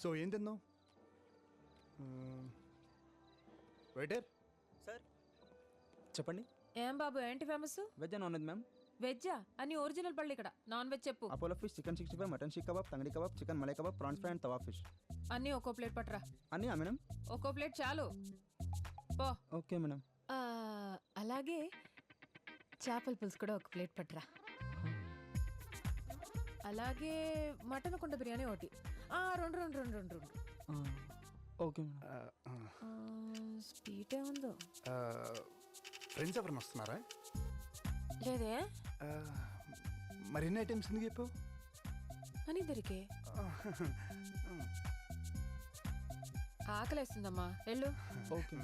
So ఏం తిన్నావు? Waiter sir చెప్పండి. ఏం బాబు ఏంటి famous? Veg non veg ma'am? వెజ్జా? అని ఒరిజినల్ పళ్ళు ఇక్కడ. నాన్ వెజ్ చెప్పు. Apollo fish, chicken 65, mutton seekh kebab, tangdi kebab, chicken malai kebab, prawns fry and tawa fish. అన్నీ ఒక్కో ప్లేట్ పట్టరా. అన్నీ మేడం? ఒక్కో ప్లేట్ చాలు పో. Okay madam. అలాగే చేపల పులుసు కూడా ఒక ప్లేట్ పట్టరా. అలాగే మటన్ కుండ బిర్యానీ ఒకటి. రెండు రెండు రెండు రెండు రెండు. Okay madam. స్వీట్ ఏముందో? ఫ్రెండ్స్ ఎవరైనా వస్తున్నారా? లేదే. మరి ఎన్ని ఐటమ్స్ ఎందుకు చెప్పావు? అని దొరికే ఆకలేస్తుందమ్మా, వెళ్ళు. ఓకే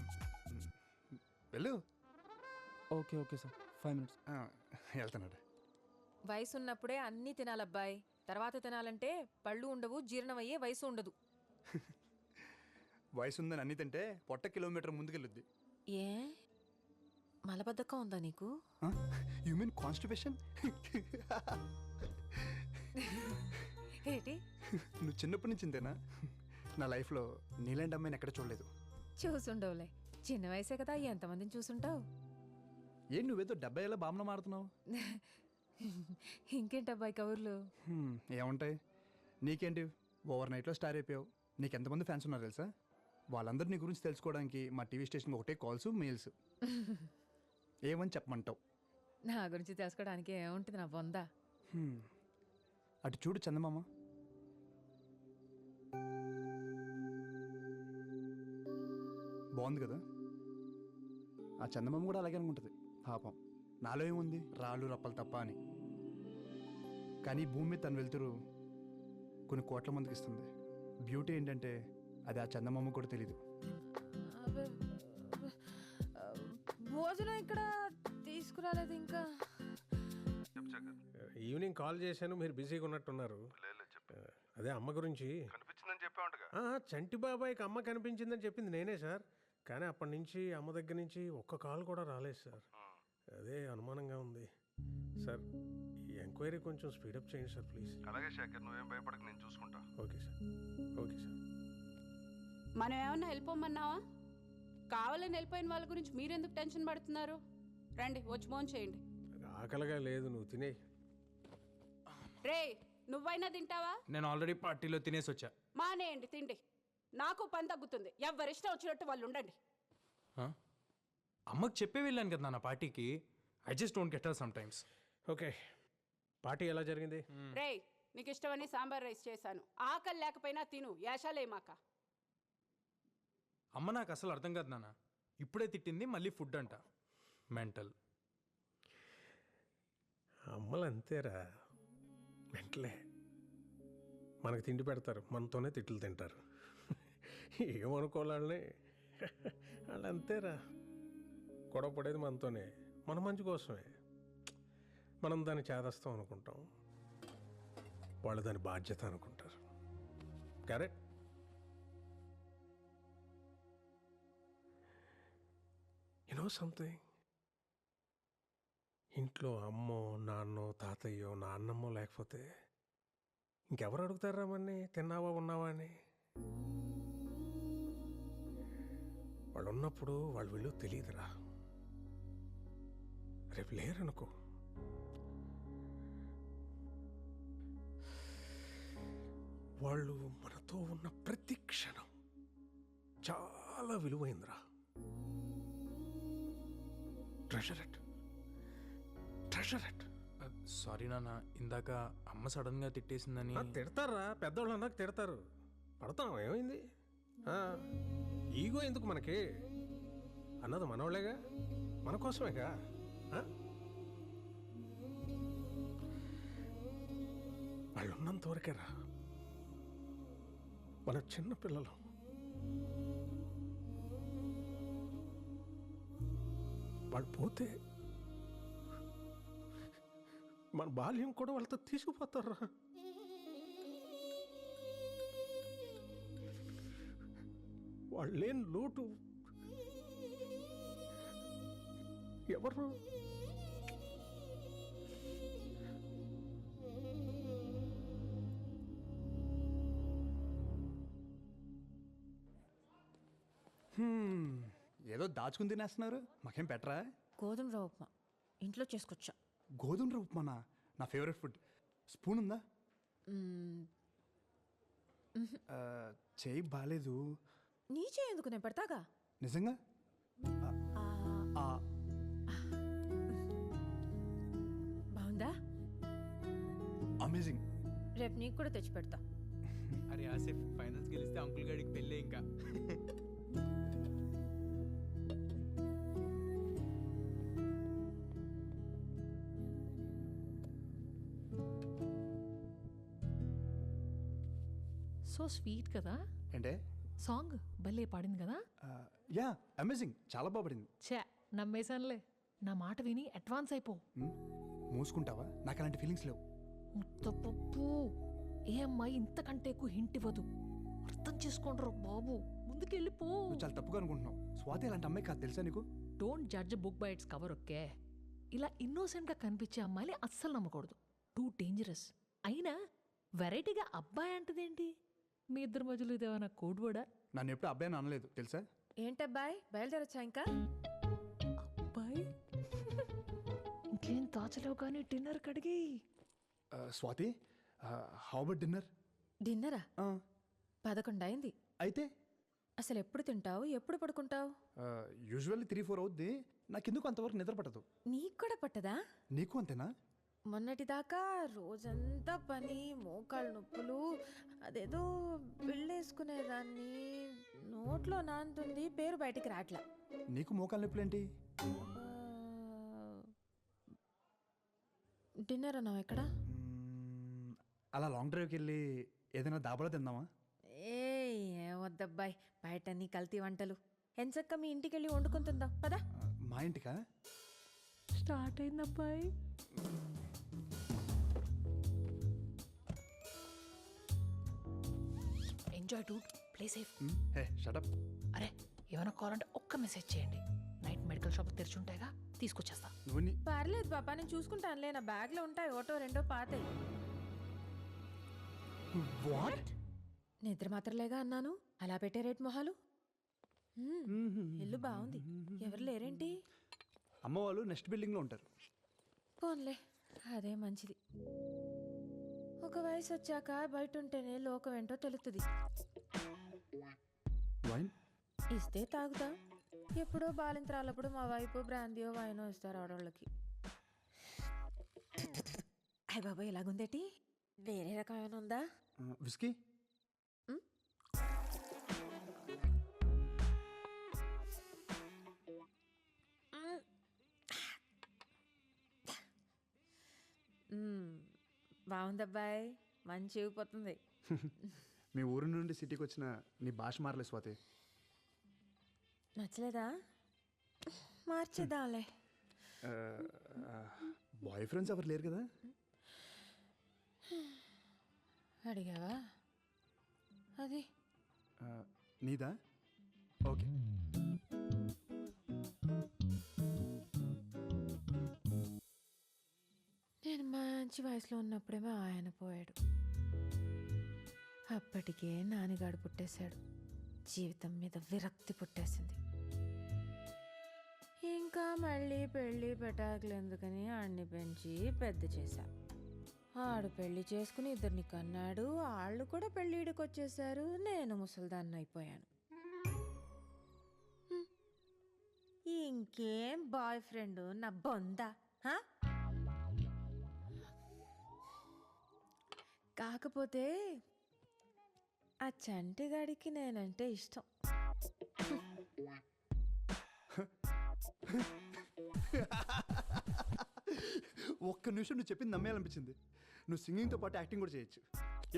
వెళ్ళు. Okay okay sir, 5 minutes. వెళ్తున్నాడు. వయసు ఉన్నప్పుడే అన్నీ తినాలబ్బాయి. తర్వాత తినాలంటే పళ్ళు ఉండవు, జీర్ణమయ్యే వయసు ఉండదు. వయసు ఉందని అన్ని తింటే పొట్ట కిలోమీటర్ ముందుకెళ్ళుద్ది. ఏ మలబద్ధకం ఉందా నీకు? You mean constipation? ఏంటి నువ్వు చిన్నప్పటి నుంచి ఇంతేనా? నా లైఫ్లో నీలాంటి అమ్మాయిని ఎక్కడ చూడలేదు. చూసుండవులే, చిన్న వయసే కదా, ఎంతమందిని చూసుంటావు. ఏం నువ్వేదో 70 ఏళ్ళ బామ్మ మాడుతున్నావు? ఇంకేంటబ్బాయి కబుర్లు? ఏముంటాయి నీకేంటి, ఓవర్ నైట్లో స్టార్ అయిపోయావు. నీకు ఎంతమంది ఫ్యాన్స్ ఉన్నారు తెలుసా? వాళ్ళందరూ నీ గురించి తెలుసుకోవడానికి మా టీవీ స్టేషన్కి ఒకటే కాల్స్, మెయిల్స్. ఏమని చెప్పమంటావు? నా గురించి తెలుసుకోవడానికి ఏముంటుంది నా బొందా. అటు చూడు చందమామ. బాగుంది కదా? ఆ చందమామ కూడా అలాగే అనుకుంటుంది పాపం. నాలో ఏముంది, రాళ్ళు రప్పలు తప్ప అని. కానీ భూమి మీద తను వెళ్తురు కొన్ని కోట్ల మందికి ఇస్తుంది. బ్యూటీ ఏంటంటే అది ఆ చందమామ కూడా తెలీదు. భోజనం ఇక్కడ తీసుకురాలేదు ఇంకా. ఈవినింగ్ కాల్ చేశాను, మీరు బిజీగా ఉన్నట్టున్నారు. అదే అమ్మ గురించి కనిపించిందని చెప్పావుంటగా. చంటి బాబాయ్కి అమ్మ కనిపించిందని చెప్పింది నేనే సార్. కానీ అప్పటి నుంచి అమ్మ దగ్గర నుంచి ఒక్క కాల్ కూడా రాలేదు సార్. అదే అనుమానంగా ఉంది సార్. ఈ ఎంక్వైరీ కొంచెం స్పీడప్ చేయండి సార్ ప్లీజ్. అలాగే శేఖర్, నువ్వేం భయపడక, నేను చూసుకుంటా. Okay sir, okay sir. మనం ఏమన్నా వెళ్ళిపోమన్నావా? కావాలని వెళ్ళిపోయిన వాళ్ళ గురించి మీరెందుకు టెన్షన్ పడుతున్నారు? రండి, వచ్చి ఫోన్ చేయండి. ఆకలిగా లేదు, నువ్వు తినే. రే, నువ్వైనా తింటావా? నేను ఆల్రెడీ పార్టీలో తినేసి వచ్చా. మానేయండి తిండి, నాకు పని తగ్గుతుంది. ఎవరిష్టం వచ్చినట్టు వాళ్ళు ఉండండి. అమ్మకి చెప్పే వెళ్ళాను కదా నా పార్టీకి. I just don't get her some times. Okay, party ఎలా జరిగింది? రే, నీకు ఇష్టమని సాంబార్ రైస్ చేశాను. ఆకలి లేకపోయినా తిను, యాషాలేమాక. అమ్మ నాకు అసలు అర్థం కాదు నాన్న. ఇప్పుడే తిట్టింది, మళ్ళీ ఫుడ్ అంట. మెంటల్. అమ్మలు అంతేరా, వెంటలే మనకు తిండి పెడతారు, మనతోనే తిట్లు తింటారు. ఏమనుకోవాలని వాళ్ళు అంతేరా. గొడవ పడేది మనతోనే, మన మంచి కోసమే. మనం దాన్ని చేదస్తాం అనుకుంటాం, వాళ్ళు దాని బాధ్యత అనుకుంటారు. కరెక్ట్. యు నో సంథింగ్, ఇంట్లో అమ్మో, నాన్నో, తాతయ్యో, నాన్నమ్మో లేకపోతే ఇంకెవరు అడుగుతారా మన్ని తిన్నావా, ఉన్నావా అని? వాళ్ళు ఉన్నప్పుడు వాళ్ళు విలువ తెలియదురా. రేపు లేరనుకో, వాళ్ళు మనతో ఉన్న ప్రతి క్షణం చాలా విలువైందిరా. Treasure it, treasure it. Sorry నాన్న, ఇందాక అమ్మ సడన్గా తిట్టేసిందని. తిడతారా, పెద్దవాళ్ళు అన్నాక తిడతారు. పడతాం, ఏమైంది? ఈగో ఎందుకు మనకి? అన్నది మనోళ్ళేగా, మన కోసమేగా. వాళ్ళు ఉన్నంత వరకేరా మన చిన్న పిల్లలు. వాళ్ళు పోతే మన బాల్యం కూడా వాళ్ళతో తీసుకుపోతారా. వాళ్ళు లేని లోటు ఎవరు? ఏదో దాచుకుని తినేస్తున్నారు, మాకేం పెట్టరా? గోధుమ రవ్వ ఉప్మా ఇంట్లో చేసుకొచ్చా. గోధుమ రవ్వ ఉప్మానా? నా ఫేవరెట్ ఫుడ్. స్పూన్ ఉందా? మ్మ్, చేయి బాగాలేదు. నీ చేయందుకు నేను పెడతాగా. నిజంగా? ఆ, బాగుందా? అమేజింగ్. రేపు నీకు కూడా తెచ్చి పెడతా. అరే ఆసిఫ్, ఫైనల్స్ గెలిస్తే అంకుల్ గాడికి పెళ్ళే ఇంకా. సో స్వీట్ కదా. అంటే సాంగ్ భలే పాడింది కదా. యా, అమేజింగ్, చాలా బాగుపడింది. ఛే, నమ్మేశానులే. నా మాట విని అడ్వాన్స్ అయిపో. మూసుకుంటావా? నాకు అలాంటి ఫీలింగ్స్ లేవు. ముత్తపప్పు, ఏ అమ్మాయి ఇంతకంటే ఎక్కువ హింట్ ఇవ్వదు. అర్థం చేసుకోండ్రా బాబు, ముందుకెళ్ళిపో. నువ్వు చాలా తప్పుగా అనుకుంటున్నావు. స్వాతి అలాంటి అమ్మాయి కాదు, తెలుసా నీకు? Don't judge book by its cover, okay? ఇలా ఇన్నోసెంట్గా కనిపించే అమ్మాయిని అస్సలు నమ్మకూడదు. Too dangerous. అయినా వెరైటీగా అబ్బాయి అంటదేంటి? మీ ఇద్దరి మధ్యలో ఇదేమైనా కోడ్ వర్డా? నన్ను ఎప్పుడు అబ్బాయి అనలేదు, తెలుసా? ఏంటబ్బాయ్, బయలుదేరొచ్చా ఇంకా? అబ్బాయి ఇంకేం దాచలేవు కానీ డిన్నర్ కడిగి. Swathi, how about dinner? డిన్నరా? 11 అయింది. అయితే అసలు ఎప్పుడు తింటావు, ఎప్పుడు పడుకుంటావు? యూజువల్లీ 3-4 అవుద్ది. నాకెందుకు అంతవరకు నిద్ర పట్టదు. నీకు కూడా పట్టదా? నీకు అంతేనా? మొన్నటిదాకా రోజంతా పని, మోకాళ్ళ నొప్పులు, అదేదో బిళ్ళేసుకునేదాన్ని, నోట్లో నానుతుంది, పేరు బయటికి రాట్లా. నీకు మోకాలు నొప్పులేంటి? డిన్నర్ అన్నావు ఎక్కడ? అలా లాంగ్ డ్రైవ్కి వెళ్ళి ఏదైనా దాబాలో తిందామా? ఏం వద్దబ్బాయ్, బయట నీ కల్తీ వంటలు. ఎంచక్క మీ ఇంటికి వెళ్ళి వండుకొని తిందాం పదా. మా ఇంటికా? స్టార్ట్ అయింది అబ్బాయి. Enjoy dude, play safe. Hey shut up. అరే, ఏమైనా కావాలంటే ఒక్క మెసేజ్ చేయండి. నైట్ మెడికల్ షాప్ తెరిచుంటాయిగా, తీసుకొచ్చేస్తా. నువ్వు పర్లేదు పాపా, నేను చూసుకుంటానులే. నా బ్యాగ్లో ఉంటాయి, ఒకటో రెండో పాతాయి. వాట్? నిద్ర మాత్రలేగా అన్నాను, అలా పెట్టే రేట్ మొహాలు. ఇల్లు బాగుంది, ఎవరు లేరేంటి? అమ్మ వాళ్ళు నెక్స్ట్ బిల్డింగ్లో ఉంటారు. పోన్లే, అదే మంచిది. ఒక వయసు వచ్చాక బయట ఉంటేనే లోకం ఏంటో తెలుస్తుంది. వైన్ ఇస్తే తాగుతా. ఎప్పుడో బాలింతరాలప్పుడు మా వైపు బ్రాందీయో వైనో ఇస్తారు ఆడవాళ్ళకి. అయ్య బాబా, ఇలాగుందేటి? వేరే రకమైన ఉందా? విస్కీ? బాగుందబ్బాయి, మంచి ఊగిపోతుంది. మీ ఊరు నుండి సిటీకి వచ్చిన నీ భాష మారలే స్వాతి. నచ్చలేదా? మార్చేద్దాంలే. బాయ్ ఫ్రెండ్స్ ఎవరు లేరు కదా? అడిగావా? అది నీదా? ఓకే. నేను మంచి వయసులో ఉన్నప్పుడేమో ఆయన పోయాడు. అప్పటికే నాన్నగాడు పుట్టేశాడు. జీవితం మీద విరక్తి పుట్టేసింది. ఇంకా మళ్ళీ పెళ్ళి పెటాకులు ఎందుకని ఆడిని పెంచి పెద్ద చేశా. ఆడు పెళ్లి చేసుకుని 2 కన్నాడు. వాళ్ళు కూడా పెళ్ళిడికి వచ్చేసారు. నేను ముసల్దాన్ని అయిపోయాను. ఇంకేం బాయ్ ఫ్రెండ్ నా బొందా? కాకపోతే ఆ చంటిగాడికి నేనంటే ఇష్టం. ఒక్క నిమిషం నువ్వు చెప్పింది నమ్మేయాలనిపించింది. నువ్వు సింగింగ్తో పాటు యాక్టింగ్ కూడా చేయొచ్చు.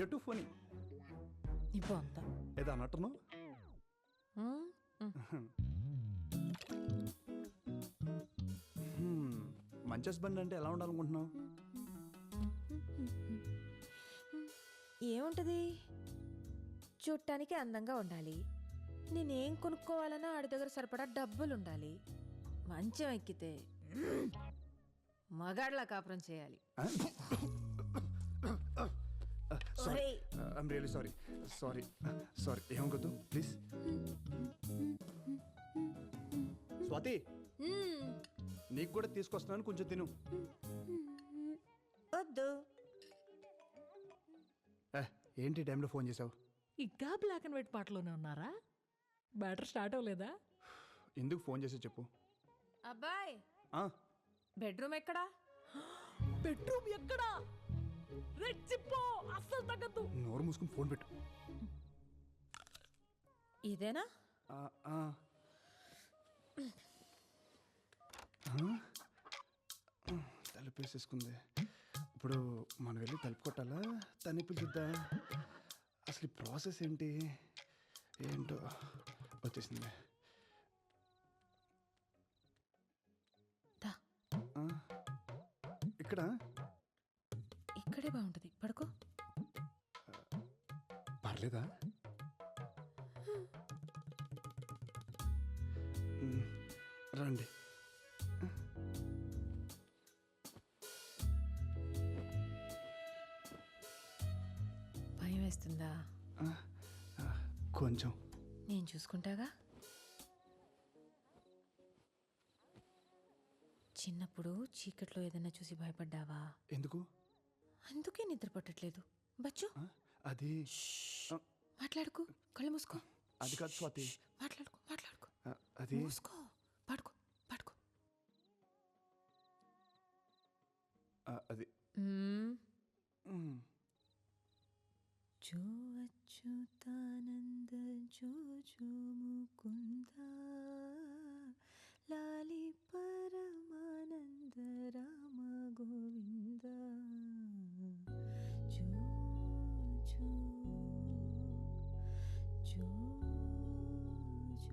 ఎటు ఫోనీ నీ బొందా ఏదో అన్నట్టున్నావు. మంచి హస్బెండ్ అంటే ఎలా ఉండాలనుకుంటున్నావు? ఏముంటది, చూడటానికి అందంగా ఉండాలి. నేనేం కొనుక్కోవాలన్నా ఆడి దగ్గర సరిపడా డబ్బులు ఉండాలి. మంచం ఎక్కితే మగాడ్లా కాపురం చేయాలి. ఒరేయ్, ఐమ్ రియలీ సారీ. ఏమనుకోద్దు ప్లీజ్. స్వాతి నీకు కూడా తీసుకొస్తున్నాను, కొంచెం తిను. వద్దు. ఏంటి టైంలో ఫోన్ చేసావు? ఇంకా బ్లాక్ అండ్ వైట్ పాటలోనే ఉన్నారా? బ్యాటర్ స్టార్ట్ అవ్వలేదా? ఎందుకు ఫోన్ చేసి చెప్పు. అబ్బాయ్, ఆ, బెడ్రూమ్ ఎక్కడా? బెడ్రూమ్ ఎక్కడా? రెచ్చిపో, అస్సలు తగ్గద్దు. నోరు మూసుకుని ఫోన్ పెట్టు. ఇదేనా? ఆ, ఆ. తలుపు వేసేసుకుంది. ఇప్పుడు మనం వెళ్ళి తలుపు కొట్టాలా, తని పిలుద్దా? అసలు ఈ ప్రాసెస్ ఏంటి ఏంటో. వచ్చేసింది. దా. ఆ, ఇక్కడ ఇక్కడే బాగుంటుంది, పడుకో. పర్లేదా? రండి. భయం వేస్తుందా? కొంచెం. నేను చూసుకుంటాగా. చిన్నప్పుడు చీకట్లో ఏదైనా చూసి భయపడ్డావా? ఎందుకు? అందుకే నిద్ర పట్టట్లేదు. బచ్చు, అది మాట్లాడుకో. కళ్ళు మూసుకో. అది కాదు స్వాతి. మాట్లాడుకో, మాట్లాడుకో. అది మూసుకో. పడుకో, పడుకో. అది జో అచ్యుతానంద జో జో ముకుంద లాలి పరమానంద రామ గోవింద జో జో జో జో.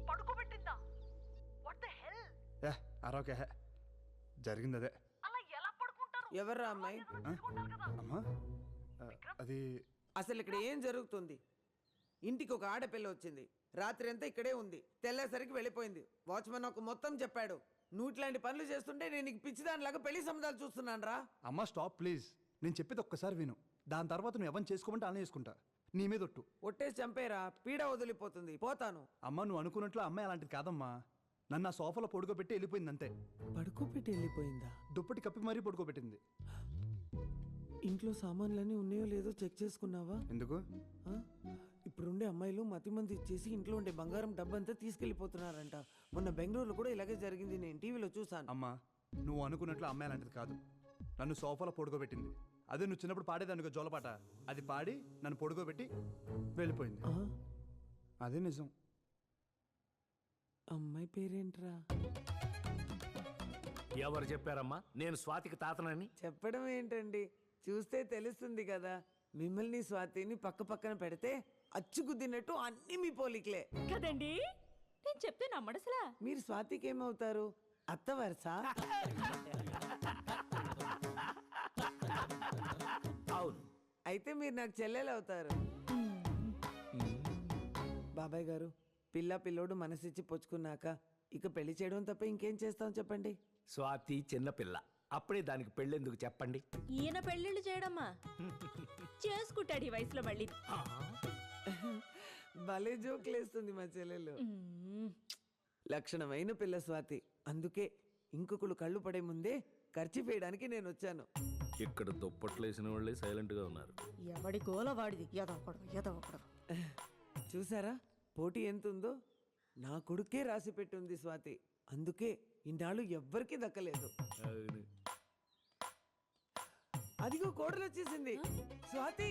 పడుకోబెట్టిందా? What the hell? అరొకే జరిగింది అదే. అలా ఎలా పడుకుంటారు? ఎవర్రా అమ్మాయి? అమ్మా, అది అసలు ఇక్కడ ఏం జరుగుతుంది? ఇంటికి ఒక ఆడపిల్ల వచ్చింది, రాత్రి అంతా ఇక్కడే ఉంది, తెల్లేసరికి వెళ్ళిపోయింది. వాచ్మెన్ నాకు మొత్తం చెప్పాడు. నువ్వు ఇట్లాంటి పనులు చేస్తుంటే నేను నీకు పిచ్చిదానిలాగా పెళ్లి సంబంధాలు చూస్తున్నాను రా. అమ్మా స్టాప్ ప్లీజ్. నేను చెప్పేది ఒక్కసారి విను. దాని తర్వాత నువ్వు ఎవరిని చేసుకోమంటే అలా చేసుకుంటా. నీ మీద ఒట్టు. ఒట్టేసి చంపేరా, పీడ వదిలిపోతుంది. పోతాను. అమ్మ నువ్వు అనుకున్నట్లు అమ్మాయి అలాంటిది కాదమ్మా. నన్ను ఆ సోఫాలో పడుకోబెట్టి వెళ్ళిపోయింది అంతే. పడుకోబెట్టి వెళ్ళిపోయిందా? దుప్పటి కప్పి మరీ పడుకోబెట్టింది. ఇంట్లో సామాన్లన్నీ ఉన్నాయో లేదో చెక్ చేసుకున్నావా? ఎందుకు? ఆ? ఇప్పుడుండే అమ్మాయిలు మతిమంది ఇచ్చేసి ఇంట్లో ఉండే బంగారం డబ్బంతా తీసుకెళ్లిపోతున్నారంట. మొన్న బెంగళూరులో కూడా ఇలాగే జరిగింది, నేను టీవీలో చూసాను. అమ్మా నువ్వు అనుకున్నట్లు అమ్మాయి అలాంటిది కాదు. నన్ను సోఫాలో పడుకోబెట్టింది. అదే నువ్వు చిన్నప్పుడు పాడేదానికి జోలపాట, అది పాడి నన్ను పడుకోబెట్టి వెళ్ళిపోయింది. ఆ? అదే నిజం. అమ్మాయి పేరేంట్రా? ఎవరు చెప్పారమ్మా నేను స్వాతికి తాతనని? చెప్పడం ఏంటండి, చూస్తే తెలుస్తుంది కదా. మిమ్మల్ని స్వాతిని పక్క పక్కన పెడితే అచ్చుకుద్దినట్టు అన్ని మీ పోలికలే కదండి. నేను చెప్తే నమ్మడసలా. మీరు స్వాతికి ఏమవుతారు? అత్త వరుస? అవును. అయితే మీరు నాకు చెల్లెలు అవుతారు. బాబాయ్ గారు, పిల్ల పిల్లోడు మనసిచ్చి పుచ్చుకున్నాక ఇక పెళ్లి చేయడం తప్ప ఇంకేం చేస్తాం చెప్పండి. స్వాతి చిన్నపిల్ల, అప్పుడే దానికి పెళ్ళెందుకు చెప్పండి? ఈయన పెళ్ళిళ్ళు చేయడమ్మా చేసుకుంటాడు ఈ వయసులో మళ్ళీ. భలే జోకులేస్తుంది మా చెల్లెలు. లక్షణమైన పిల్ల స్వాతి. అందుకే ఇంకొకళ్ళు కళ్ళు పడే ముందే ఖర్చు వేయడానికి నేను వచ్చాను. ఇక్కడ దుప్పట్లు వేసిన వాళ్ళే సైలెంట్ గా ఉన్నారు. ఎవడి గోల వాడిది. ఎదవకూడదు. చూసారా పోటీ ఎంతుందో? నా కొడుకే రాసి పెట్టుంది స్వాతి. అందుకే ఇన్నాళ్ళు ఎవ్వరికీ దక్కలేదు. అదిగో కోడలు వచ్చేసింది. స్వాతి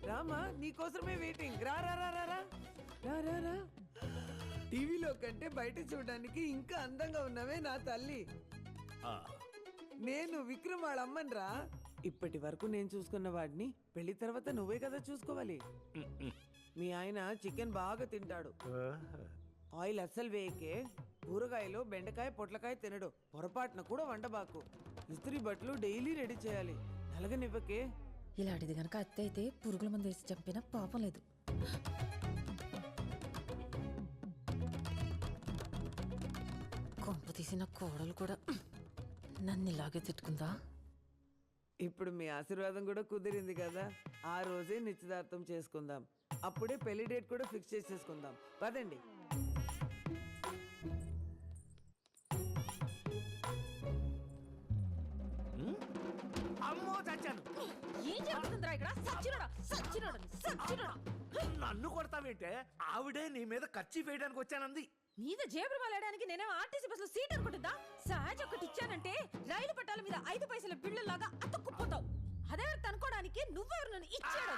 రామా, నీకోసమే వెయిటింగ్. రా రా రా రా రా రా రా రా. టీవీలో కంటే బయట చూడడానికి ఇంకా అందంగా ఉన్నావే నా తల్లి. నేను విక్రమ్ వాళ్ళ అమ్మని రా. ఇప్పటి వరకు నేను చూసుకున్న వాడిని పెళ్లి తర్వాత నువ్వే కదా చూసుకోవాలి. మీ ఆయన చికెన్ బాగా తింటాడు. ఆయిల్ అస్సలు వేయకే. కూరగాయలు బెండకాయ పొట్లకాయ తినడు. పొరపాటున కూడా వండబాకు. ఇస్త్రీ బట్టలు డైలీ రెడీ చేయాలి. నలగనివ్వకే. ఇలాంటిది కనుక అత్తే అయితే పురుగుల మందు వేసి చంపినా పాపం లేదు. కొంప తీసిన కోడలు కూడా నన్ను ఇలాగే తిట్టుకుందా? ఇప్పుడు మీ ఆశీర్వాదం కూడా కుదిరింది కదా, ఆ రోజే నిశ్చితార్థం చేసుకుందాం. అప్పుడే పెళ్లి డేట్ కూడా ఫిక్స్ చేసేసుకుందాం. పదండి. అమ్మో చచ్చాను. ఏం జరుగుతుందిరా ఇక్కడ? సచ్చినోడా సచ్చినోడా సచ్చినోడా! నన్ను కొడతావేంటే? ఆవిడే నీ మీద ఖర్చు వేయడానికి వచ్చానంది. మీద జేబులు వెళ్ళడానికి నేనేమో ఆర్టీసీ బస్సులో సీట్ అనుకుంటుందా? సహజ ఒకటి ఇచ్చానంటే రైలు పట్టాల మీద 5 పైసల బిళ్ళలాగా అతుక్కుపోతావు. అదెవరు అనుకోవడానికి నువ్వెవరు నన్ను ఇచ్చాడు?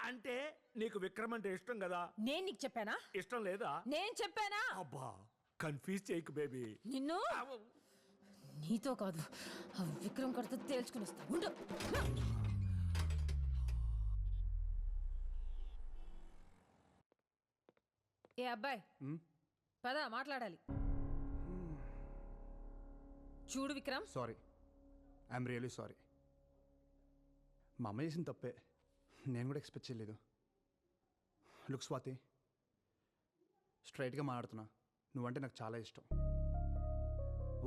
అంటే నీకు విక్రమ్ అంటే ఇష్టం కదా? నేను నీకు చెప్పానా? ఇష్టం లేదా? నేను చెప్పానా? అబ్బా కన్ఫ్యూజ్ చేయకు బేబీ. నిన్ను నీతో కాదు, ఆ విక్రమ్ కడితే తేల్చుకుని వస్తా ఉండు. ఏ అబ్బాయి, పద మాట్లాడాలి. చూడు Vikram, sorry, I'm really sorry. మా అమ్మ చేసిన తప్పే, నేను కూడా ఎక్స్పెక్ట్ చేయలేదు. లుక్ స్వాతి, స్ట్రైట్గా మాట్లాడుతున్నా, నువ్వంటే నాకు చాలా ఇష్టం.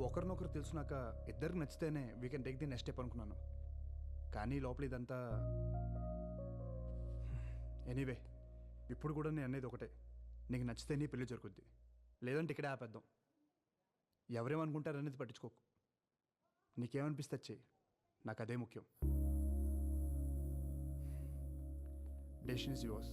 ఒకరినొకరు తెలుసునాక ఇద్దరికి నచ్చితేనే we can take the next step అనుకున్నాను. కానీ లోపల ఇదంతా ఎనీవే, ఇప్పుడు కూడా నేను అనేది ఒకటే, నీకు నచ్చితే నీ పెళ్లి జరుగుద్ది, లేదంటే ఇక్కడే ఆపేద్దాం. ఎవరేమనుకుంటారనేది పట్టించుకోకు, నీకేమనిపిస్తే చెయ్యి, నాకు అదే ముఖ్యం. Decision is yours.